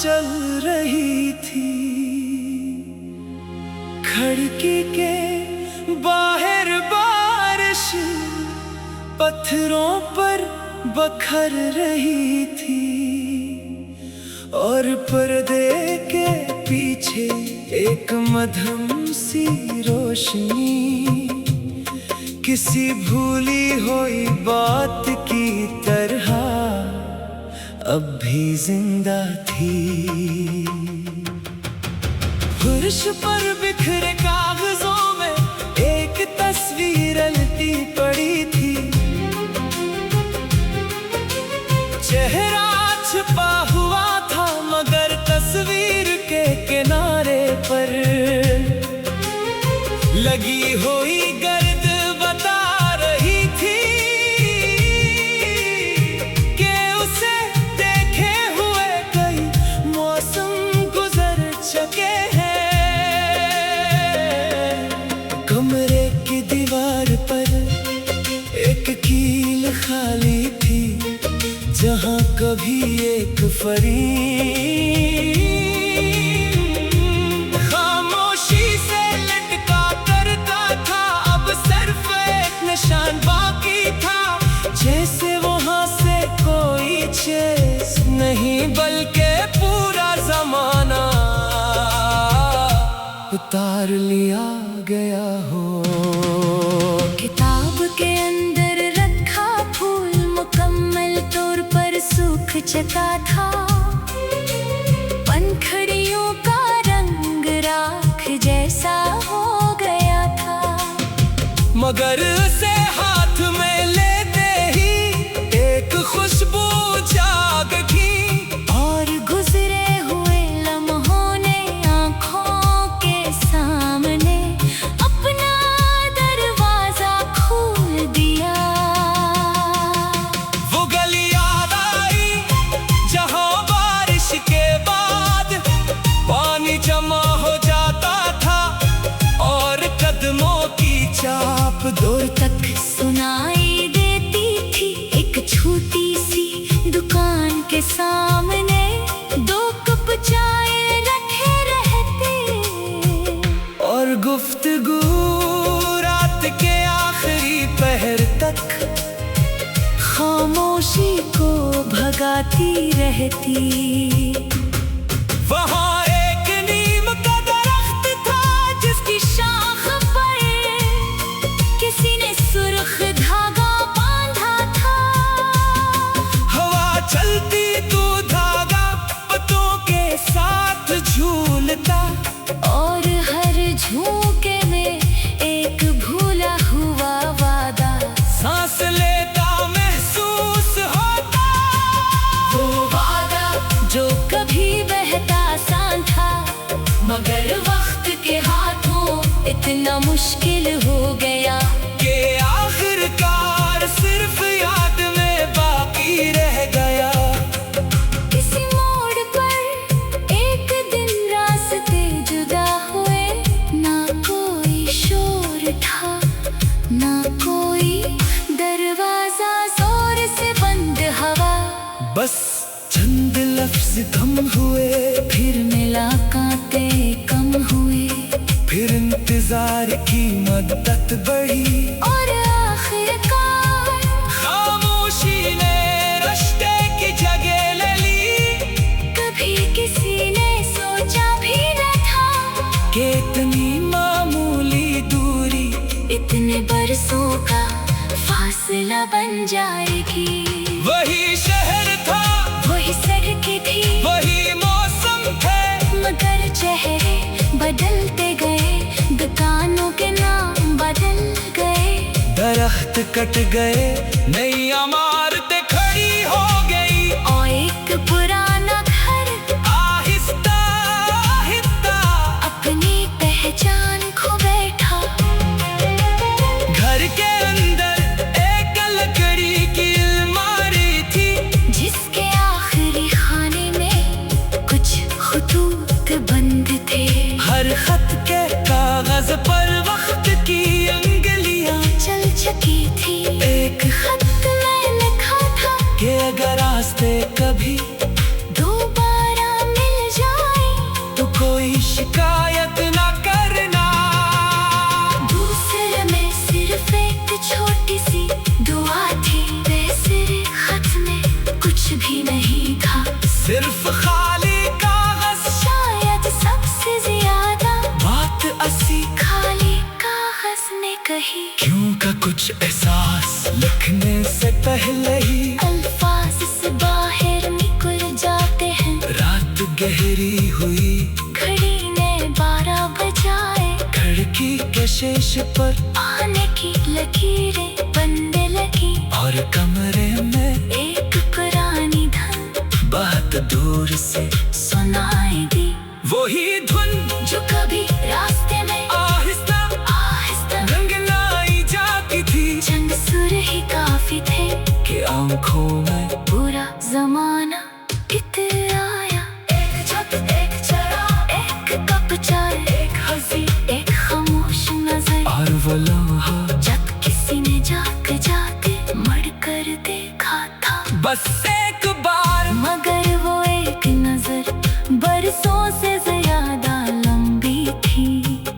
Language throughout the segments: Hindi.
चल रही थी। खिड़की के बाहर बारिश पत्थरों पर बखर रही थी और पर्दे के पीछे एक मध्यम सी रोशनी किसी भूली हुई बात की तरह अब भी जिंदा थी। फर्श पर बिखरे कागजों में एक तस्वीर अलती पड़ी थी। चेहरा छुपा हुआ था मगर तस्वीर के किनारे पर लगी हुई गर्द बता रही थी कि उसे देखे हुए कई मौसम गुजर चुके हैं। कमरे की दीवार पर एक कील खाली थी जहां कभी एक फरीब खामोशी से लटका करता था। अब सिर्फ एक निशान बाकी था, जैसे वहां से कोई चेस नहीं बल्कि पूरा जमाना उतार लिया गया हो। किताब के अंदर रखा फूल मुकम्मल तौर पर सूख चुका था। पंखड़ियों का रंग राख जैसा हो गया था, मगर उसे हाथ में लेते ही एक खुशबू जाग गई और गुजरे हुए लम्हों ने आँखों के सामने अपना दरवाजा खोल दिया। वो गली याद आई जहां बारिश के बाद पानी जमा हो जाता था और कदमों की चाप दूर तक सुनाई देती थी। एक छोटी सी दुकान के सामने दो कप चाय रखे रहते और गुफ्तगू रात के आखिरी पहर तक खामोशी को भगाती रहती। वहाँ एक नीम का दरख्त था जिसकी शाख पर किसी ने सुर्ख धागा बांधा था। हवा चलती तो धागा पत्तों के साथ झूलता और हर झोंके में एक भूला हुआ वादा सांस लेता महसूस होता। वो वादा जो कभी बहता आसान था मगर वक्त के हाथों इतना मुश्किल हो गया कि आखिरकार सिर्फ याद में बाकी रह गया। किसी मोड़ पर एक दिन रास्ते जुदा हुए, ना कोई शोर था ना कोई दरवाजा जोर से बंद। हवा बस चंद लफ्ज कम हुए, फिर मुलाकातें कम हुए फिर इंतजार की मद्दत बढ़ी और आखिरकार खामोशी ने रिश्ते की जगह ले ली। कभी किसी ने सोचा भी न था कि इतनी मामूली दूरी इतने बरसों का फासला बन जाएगी। वही शहर था, वही सड़कें थी, वही मौसम थे, मगर चेहरे बदलते गए, दुकानों के नाम बदल गए। दरख्त कट गए, नई इमारतें खड़ी हो गई और एक पुराना घर आहिस्ता आहिस्ता अपनी पहचान खो बैठा। घर के अंदर एक लकड़ी की अलमारी थी जिसके आखिरी खाने में कुछ खतूत बंद थे। हर खत के कागज पर वक्त की अंगलियां चल चुकी थी। एक खत में लिखा था कि अगर रास्ते कभी दोबारा मिल ठहरी हुई घड़ी ने 12 बजाए, खिड़की के शीश पर आने की लकीरें बनने लगी, और कमरे में एक पुरानी धुन बात दूर से सुनाई दी। वही धुन जो कभी रास्ते में आहिस्ता आहिस्ता रंगनाई जाती थी, चंद सुर ही काफी थे कि आंखों में पूरा जमाना इतर आया। एक छत, एक चराग, एक कप चाय, एक हंसी, एक खामोश नजर, और वो लम्हा जब किसी ने जाग जाके मड़ कर देखा था। बस एक बार, मगर वो एक नजर बरसों से ज्यादा लंबी थी।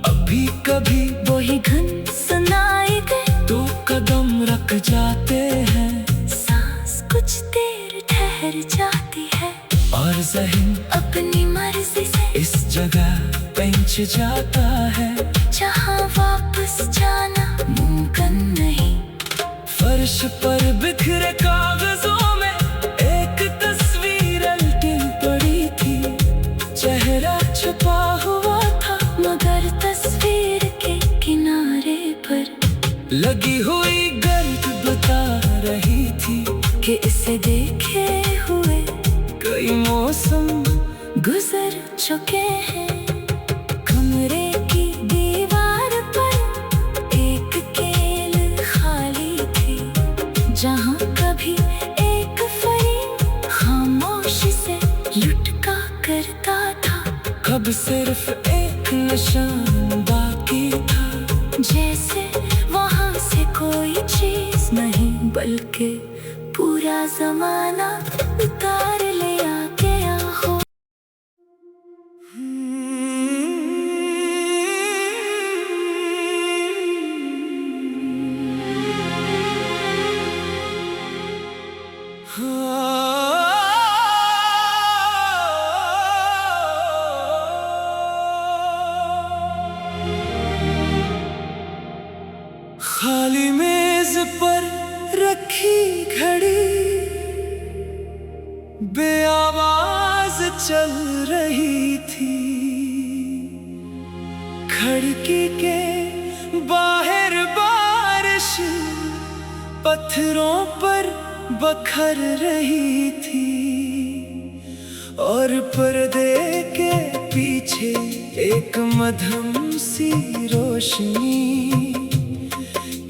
अभी कभी वही धुन सुनाई दे, 2 कदम रख जाते हैं, सांस कुछ देर ठहर जाती है, और ज़हन अपनी मर्जी से इस जगह पहुंच जाता है जहाँ वापस जाना मुमकिन नहीं। फर्श पर बिखरे कागजों में एक तस्वीर उल्टी पड़ी थी, चेहरा छुपा हुआ था, मगर तस्वीर के किनारे पर लगी हुई गर्द बता रही थी कि इसे देखे हुए कई मौसम गुजर चुके हैं। कमरे की दीवार पर एक केल खाली थी, जहाँ कभी एक फरीब खामोशी से लुटका करता था। अब सिर्फ एक निशान बाकी था, जैसे वहाँ से कोई चीज नहीं, बल्कि पूरा जमाना उतार लिया गया हो। खाली मेज पर रखी घड़ी बेआवाज चल रही थी, खिड़की के बाहर बारिश पत्थरों पर बखर रही थी, और पर्दे के पीछे एक मध्यम सी रोशनी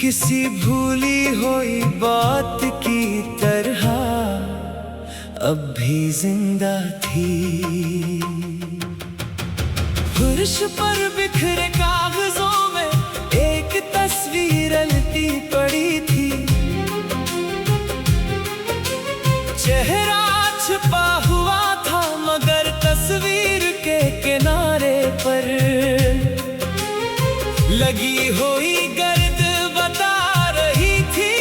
किसी भूली हुई बात की तरह अब भी जिंदा थी। फर्श पर बिखरे कागजों में एक तस्वीर उल्टी पड़ी थी, चेहरा छुपा हुआ था, मगर तस्वीर के किनारे पर लगी हुई गर्द बता रही थी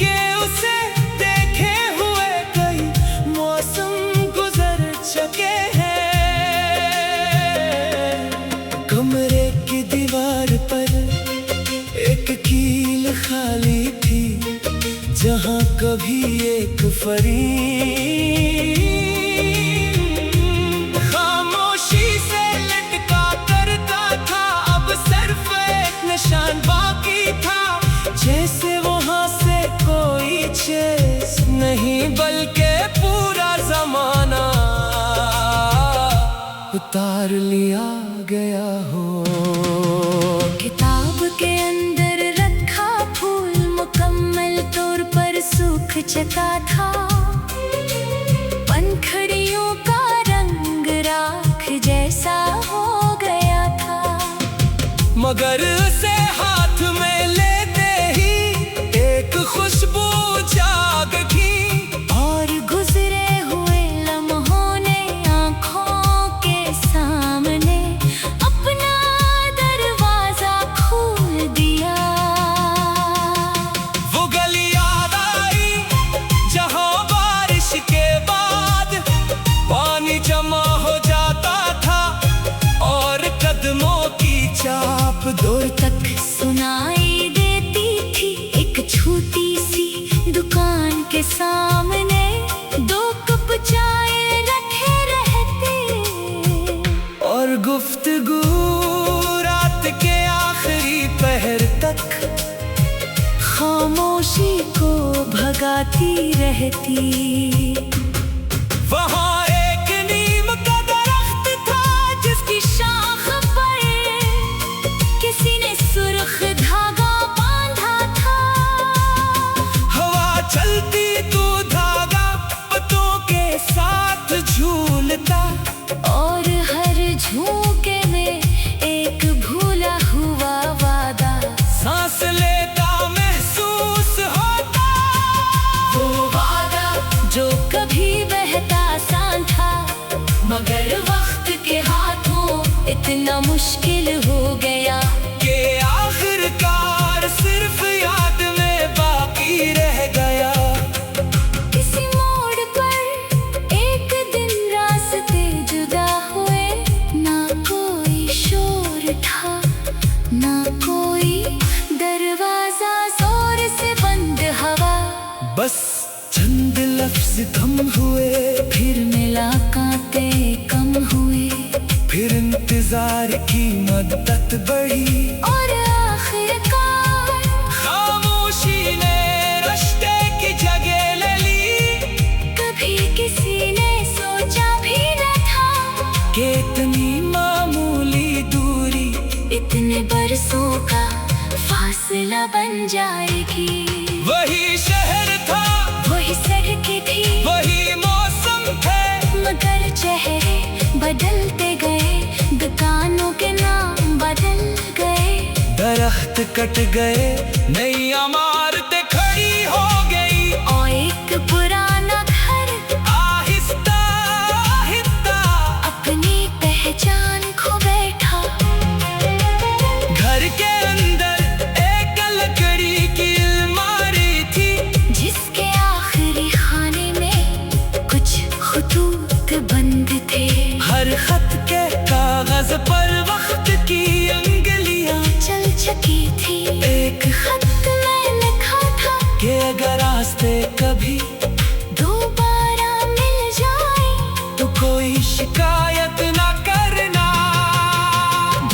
कि उसे देखे हुए कई मौसम गुजर चुके हैं। कमरे की दीवार पर एक कील खाली थी, जहाँ कभी एक फरीब खामोशी से लटका करता था, अब सिर्फ एक निशान बाकी था, जैसे वहाँ से कोई चेस नहीं, बल्कि पूरा जमाना उतार लिया गया हो। किताब के अंदर रखा फूल मुकम्मल तौर पर सूख चुका था, पंखुड़ियों का रंग राख जैसा हो गया था, मगर उसे हाथ में लेते ही एक खुशबू जाग गई, और गुजरे हुए लम्हों ने आँखों के सामने अपना दरवाजा खोल दिया। वो गली याद आई जहाँ बारिश के बाद पानी जमा हो जाता था, और कदमों की चाप दूर तक गुफ्तगू रात के आखिरी पहर तक खामोशी को भगाती रहती। वहाँ एक नीम का दरख्त था जिसकी शाख पर किसी ने सुर्ख धागा बांधा था। हवा चलती तो धागा पत्तों के साथ झूलता, और हर झोंके में एक भूला हुआ वादा सांस लेता महसूस होता। वो वादा जो कभी बहता आसान था, मगर वक्त के हाथों इतना मुश्किल हो गया कि आखिरकार सिर्फ याद में बाकी रह गया। किसी मोड़ पर एक दिन रास्ते जुदा हुए, ना कोई शोर था, ना कोई दरवाजा जोर से बंद हवा। बस चंद लफ्ज कम हुए, फिर मुलाकातें कम हुए, फिर इंतजार की मद्दत बढ़ी, और आखिरकार खामोशी ने रिश्ते की जगह ले ली। कभी किसी ने सोचा भी न था कि इतनी मामूली दूरी इतने बरसों का फासला बन जाएगी। वही शहर था, वही सड़कें थी, वही मौसम थे, मगर चेहरे बदलते गए, दुकानों के नाम बदल गए। दरख्त कट गए, नई इमारतें खड़ी हो गई, और एक पुराना घर आहिस्ता आहिस्ता अपनी पहचान खो बैठा। घर के अंदर एक लकड़ी की अलमारी थी, जिसके आखिरी खाने में कुछ खतूत बंद थे। हर खत के कागज पर वक्त की अंगलियां चल चुकी थी। एक खत में लिखा था कि अगर रास्ते कभी दोबारा मिल जाए तो कोई शिकायत ना करना।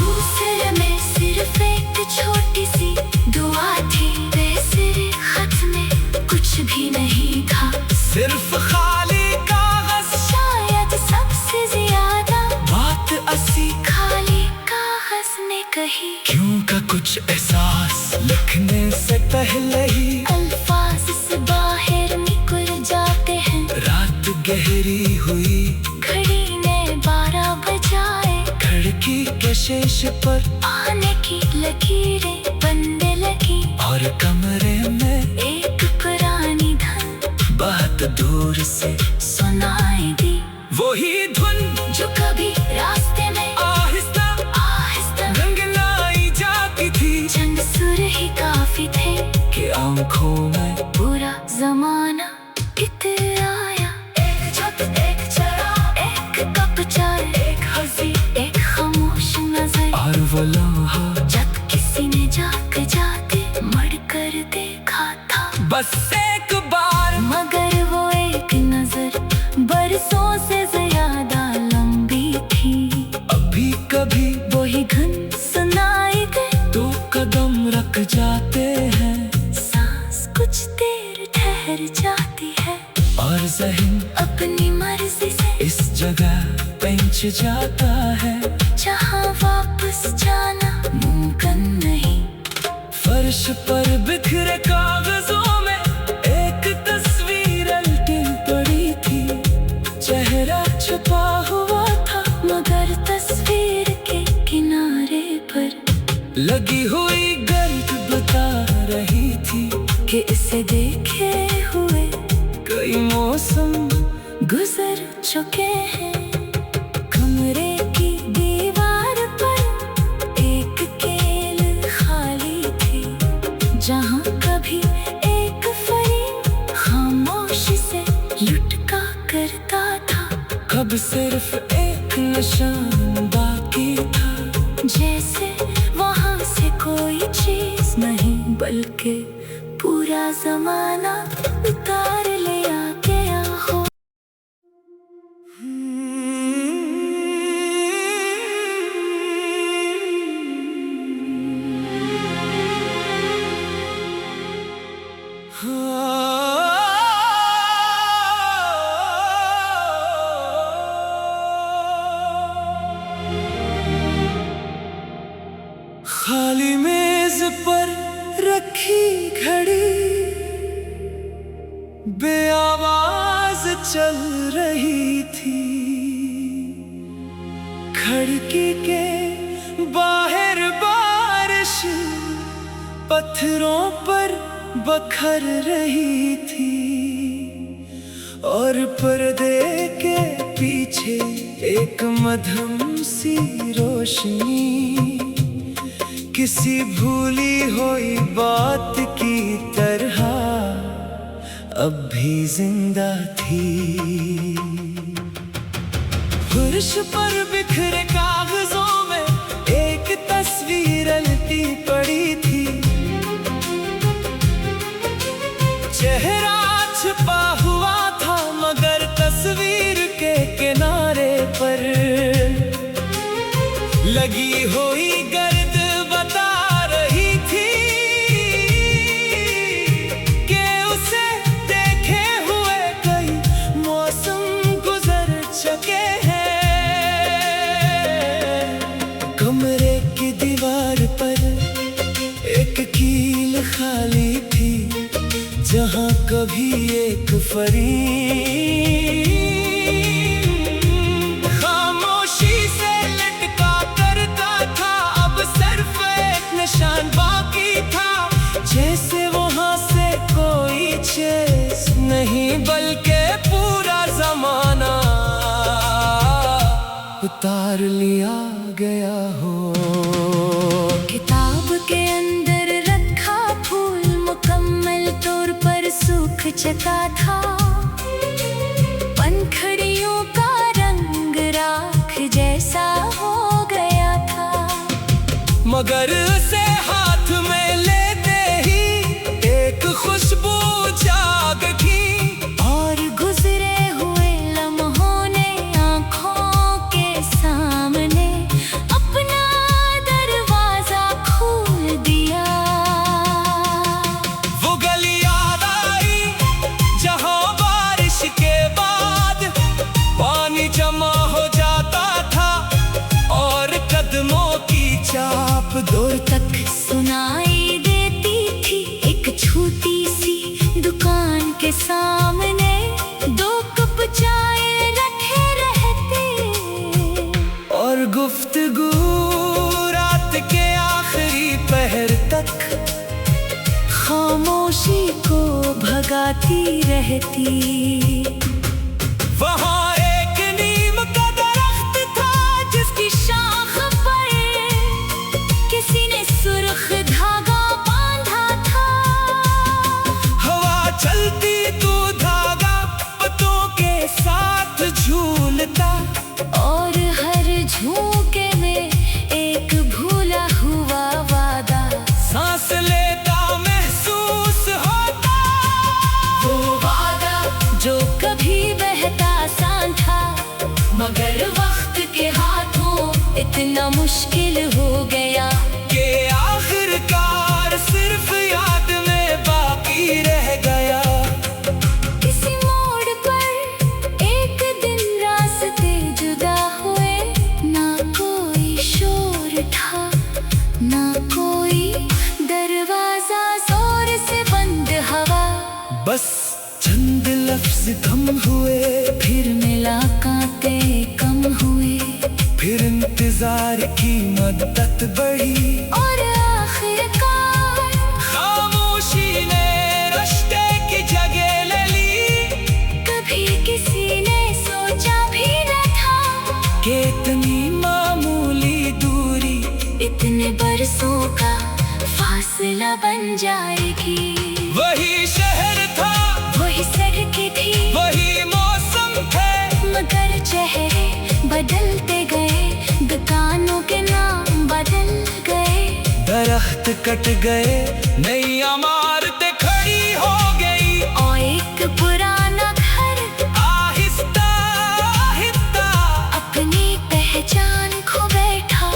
दूसरे में सिर्फ एक छोटी सी दुआ थी। तीसरे खत में कुछ भी नहीं था, सिर्फ खाली कागज, शायद सबसे ज्यादा बात असी खाली कागज ने कही। क्यों का कुछ एहसास लिखने से पहले ही अल्फाज से बाहर निकल जाते हैं। रात गहरी हुई, घड़ी ने 12 बजाए, खिड़की के शीश पर आने की लकीरें बनने लगी, और कमरे में एक पुरानी धुन बात दूर से सुनाई दी। वही धुन जो कभी रास्ते में आहिस्ता आहिस्ता रंगलाई जाती थी, चंद सुर ही काफी थे कि आंखों में पूरा जमाना इतराया। एक छत, एक चराग, एक कप चाय, एक हंसी, एक खामोश नजर, और वो लम्हा जब किसी ने जाग जाते मर कर देखा था। बस एक बार, मगर वो एक नजर बरसों से ज्यादा लंबी थी। अभी कभी वही धुन सुनाई दे, दो कदम रख जाते हैं, सांस कुछ देर ठहर जाती है, और ज़हन अपनी मर्जी से इस जगह पहुंच जाता है जहाँ वापस जाना मुमकिन नहीं। फर्श पर बिखरे कागजों में एक तस्वीर उल्टी पड़ी थी, चेहरा छुपा हुआ था, मगर तस्वीर के किनारे पर लगी हुई गर्द बता रही थी कि इसे देखे हुए कई मौसम गुजर चुके हैं। कमरे की दीवार पर एक केल खाली थी, जहाँ कभी एक फरीब खामोशी से लुटका करता था। कब सिर्फ एक निशान बाकी था, जैसे वहाँ से कोई चीज नहीं, बल्कि पूरा जमाना उतार लिया गया हो। चल रही थी। खिड़की के बाहर बारिश पत्थरों पर बखर रही थी और पर्दे के पीछे एक मध्यम सी रोशनी किसी भूली हुई बात की तरह अब भी जिंदा थी। फर्श पर बिखरे कागजों में एक तस्वीर उल्टी पड़ी थी। चेहरा छुपा हुआ था मगर तस्वीर के किनारे पर लगी हुई गर्द बता रही थी कि उसे देखे हुए कई मौसम गुजर चुके हैं। कमरे की दीवार पर एक कील खाली थी जहां कभी एक फरीब खामोशी से लटका करता था, अब सिर्फ एक निशान बाकी था। जैसे वहां से कोई चेस नहीं बल्कि पूरा जमाना उतार लिया गया हो। किताब के अंदर रखा फूल मुकम्मल तौर पर सूख चुका था। पंखड़ियों का रंग राख जैसा हो गया था, मगर उसे हाथ में लेते ही एक खुशबू जाग गई और गुजरे हुए लम्हों ने आँखों के सामने अपना दरवाजा खोल दिया। वो गली याद आई जहां बारिश के बाद पानी जमा हो जाता था और कदमों की चाप दूर तक सुनाई देती थी। एक छोटी सी दुकान के सामने दो कप चाय रखे रहते और गुफ्तगू रात के आखिरी पहर तक खामोशी को भगाती रहती। वहाँ एक नीम का दरख्त था जिसकी शाख पर किसी ने सुर्ख धागा बांधा था। हवा चलती तो धागा पत्तों के साथ झूलता और हर झोंके में एक भूला हुआ वादा सांस लेता महसूस होता। वो वादा जो कभी बहता आसान था मगर वक्त के हाथों इतना मुश्किल हो गया कि आखिरकार सिर्फ याद में बाकी रह गया। किसी मोड़ पर एक दिन रास्ते जुदा हुए, ना कोई शोर था ना कोई दरवाजा जोर से बंद। हवा बस चंद लफ्ज थम हुए, फिर मुलाकातें कम हुए फिर इंतजार की मद्दत बढ़ी और आखिरकार खामोशी ने रिश्ते की जगह ले ली। कभी किसी ने सोचा भी न था कि इतनी मामूली दूरी इतने बरसों का फासला बन जाएगी। वही शहर था, वही सड़कें थी, वही मौसम थे, मगर चेहरे बदलते गए, दुकानों के नाम बदल गए। दरख्त कट गए, नई इमारतें खड़ी हो गई और एक पुराना घर आहिस्ता आहिस्ता अपनी पहचान खो बैठा।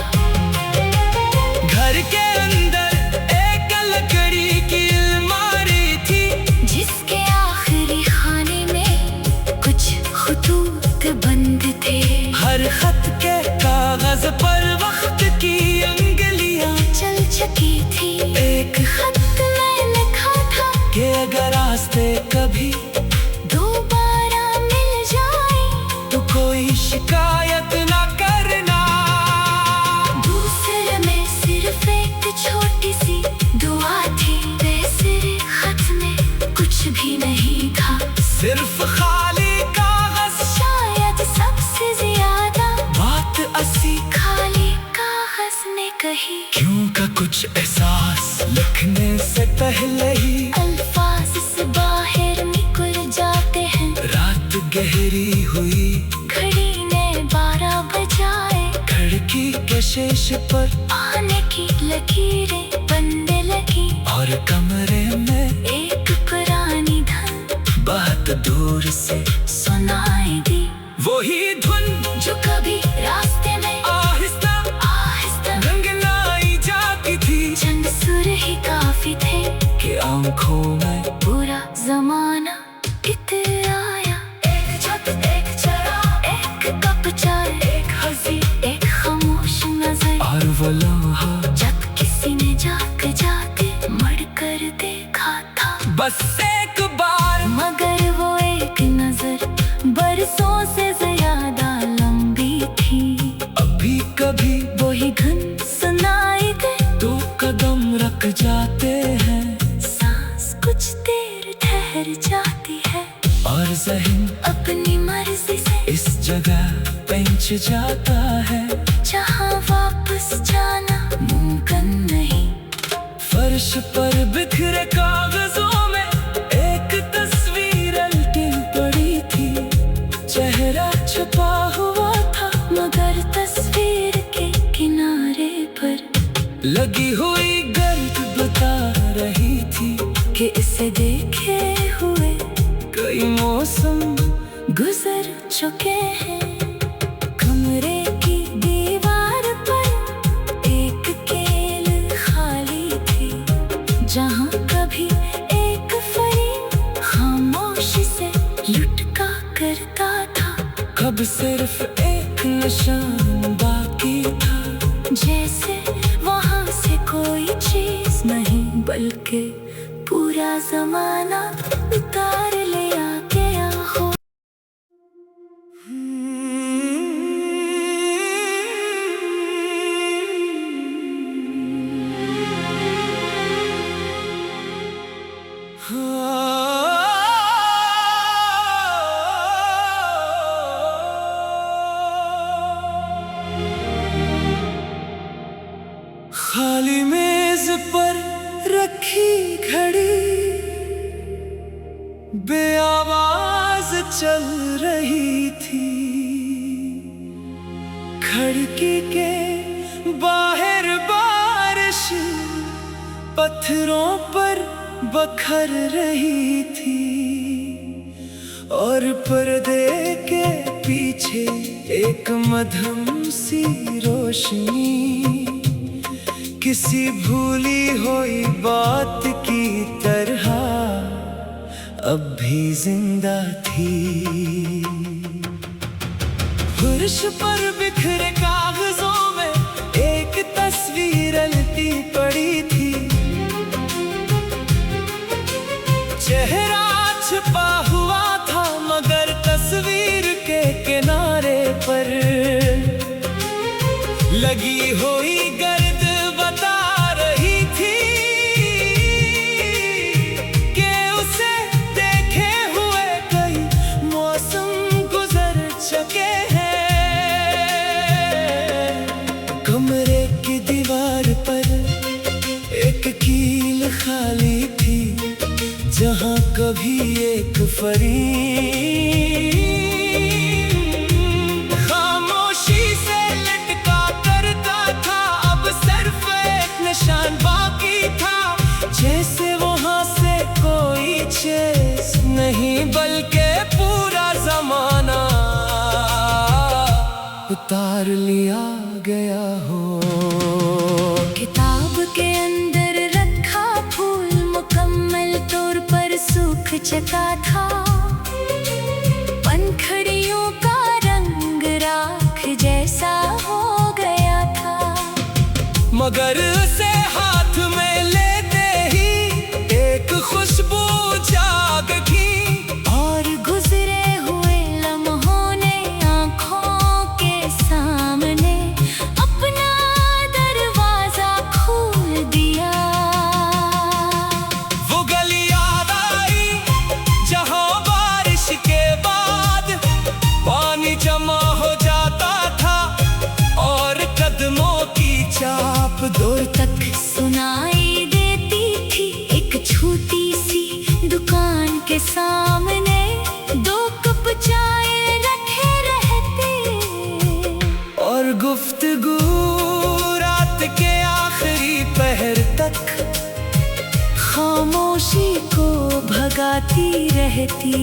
घर के अंदर एक लकड़ी की अलमारी थी जिसके आखिरी खाने में कुछ खतूत बंद थे। हर खत के कागज पर वक्त की अंगलियां चल चुकी थी। एक खत में लिखा था कि अगर रास्ते कभी दोबारा मिल खिड़की के शीशे पर आने की लकीरें बनने लगी, और कमरे में एक पुरानी धुन बात दूर से सुनाई दी। वही धुन जो कभी रास्ते में आहिस्ता आहिस्ता रंगनाई जाती थी, चंद सुर ही काफी थे कि आंखों में पूरा जमाना इतराया। एक छत एक चरा एक कप चाय, एक हंसी एक खामोश नजर, और वो लम्हा जब किसी ने जाग जाके मर कर देखा था। बस एक बार, मगर वो एक नजर बरसों से ज्यादा लंबी थी। अभी कभी वही धुन सुनाई दे, दो कदम रख जाते हैं, सांस कुछ देर ठहर जाती है, और ज़हन अपनी मर्जी से इस जगह पहुंच जाता है जहाँ वापस जाना मुमकिन नहीं। फर्श पर बिखरे कागजों में एक तस्वीर उल्टी पड़ी थी, चेहरा छुपा हुआ था, मगर तस्वीर के किनारे पर लगी हुई गर्द बता रही थी कि इसे देखे हुए कई मौसम गुजर चुके हैं। कमरे की दीवार पर एक केल खाली थी, जहाँ कभी एक फरीब खामोशी से लुटका करता था। कब सिर्फ एक निशान बाकी था, जैसे वहाँ से कोई चीज नहीं बल्कि पूरा जमाना उतार लिया गया हो। खाली मेज पर रखी घड़ी बेआवाज चल रही थी, खिड़की के बाहर बारिश पत्थरों पर बखर रही थी, और पर्दे के पीछे एक मध्यम सी रोशनी किसी भूली हुई बात की तरह अब भी जिंदा थी। फर्श पर बिखरे कागजों में एक तस्वीर उल्टी पड़ी थी, चेहरा छुपा हुआ था, मगर तस्वीर के किनारे पर लगी हुई गर्द बता रही थी कि उसे देखे हुए कई मौसम गुजर चुके हैं। कमरे की दीवार पर एक कील खाली थी, जहाँ कभी एक फरीब खामोशी से लटका करता था, अब सिर्फ एक निशान बाकी था, जैसे वहाँ से कोई चेस नहीं बल्कि पूरा जमाना उतार लिया गया हो। किताब के अंदर रखा फूल मुकम्मल तौर पर सूख चुका था, पंखड़ियों का रंग राख जैसा हो गया था, मगर उसे हाथ में लेते ही एक खुशबू जाग गई, और गुजरे हुए लम्हों ने आँखों के सामने अपना दरवाजा खोल दिया। वो गली याद आई जहाँ बारिश के बाद पानी जमा हो जाता था, और कदमों की चाप दूर तक सुनाई देती थी। एक छोटी सी दुकान के सामने दो कप चाय रखे रहते, और गुफ्तगू खामोशी को भगाती रहती।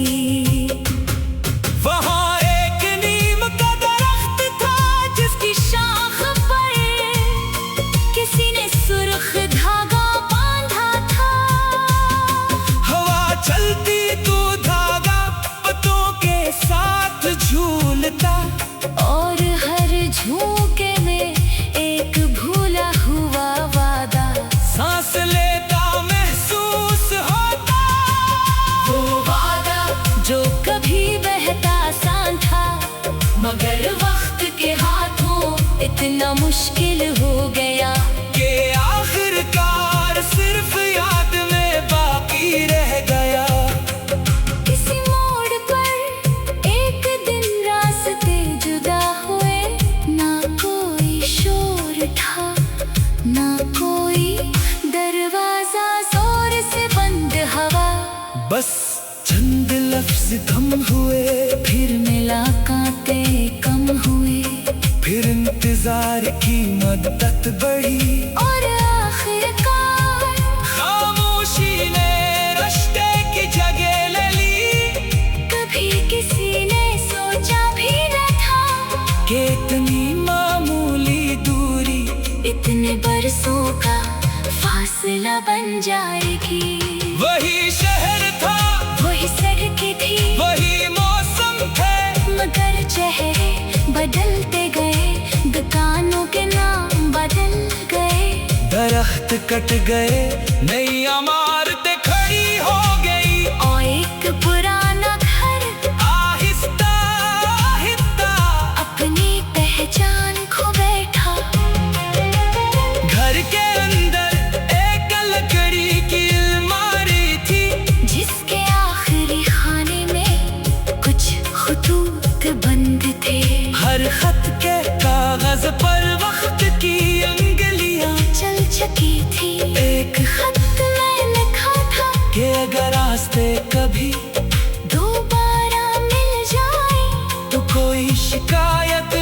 वहाँ एक नीम का दरख्त था जिसकी शाख पर किसी ने सुर्ख धागा बांधा था। हवा चलती तो धागा पत्तों के साथ झूलता, और हर झोंके में एक भूला हुआ वादा सांस लेता महसूस होता। वो वादा जो कभी बहता आसान था, मगर वक्त के हाथों इतना मुश्किल हो गया कि आखिरकार सिर्फ याद में बाकी रह गया। किसी मोड़ पर एक दिन रास्ते जुदा हुए, ना कोई शोर था, ना कोई दरवाजा जोर से बंद हवा। बस चंद लफ्ज कम हुए, फिर मुलाकातें कम हुए, फिर इंतजार की मद्दत बढ़ी, और आखिरकार खामोशी ने रिश्ते की जगह ले ली। कभी किसी ने सोचा भी न था कि इतनी मामूली दूरी इतने बरसों का फासला बन जाएगी। वही शहर था, वही सड़कें थी, वही मौसम थे, मगर चेहरे बदलते गए, दुकानों के नाम बदल गए। दरख्त कट गए, नई इमारतें खड़ी हो गई, और एक पुराना घर आहिस्ता आहिस्ता अपनी पहचान खो बैठा। घर के अंदर एक लकड़ी की अलमारी थी, जिसके आखिरी खाने में कुछ खतूत बंद थे। हर खत के कागज पर वक्त की अंगलियां चल चुकी थी। एक खत में लिखा था कि अगर रास्ते कभी दोबारा मिल जाए तो कोई शिकायत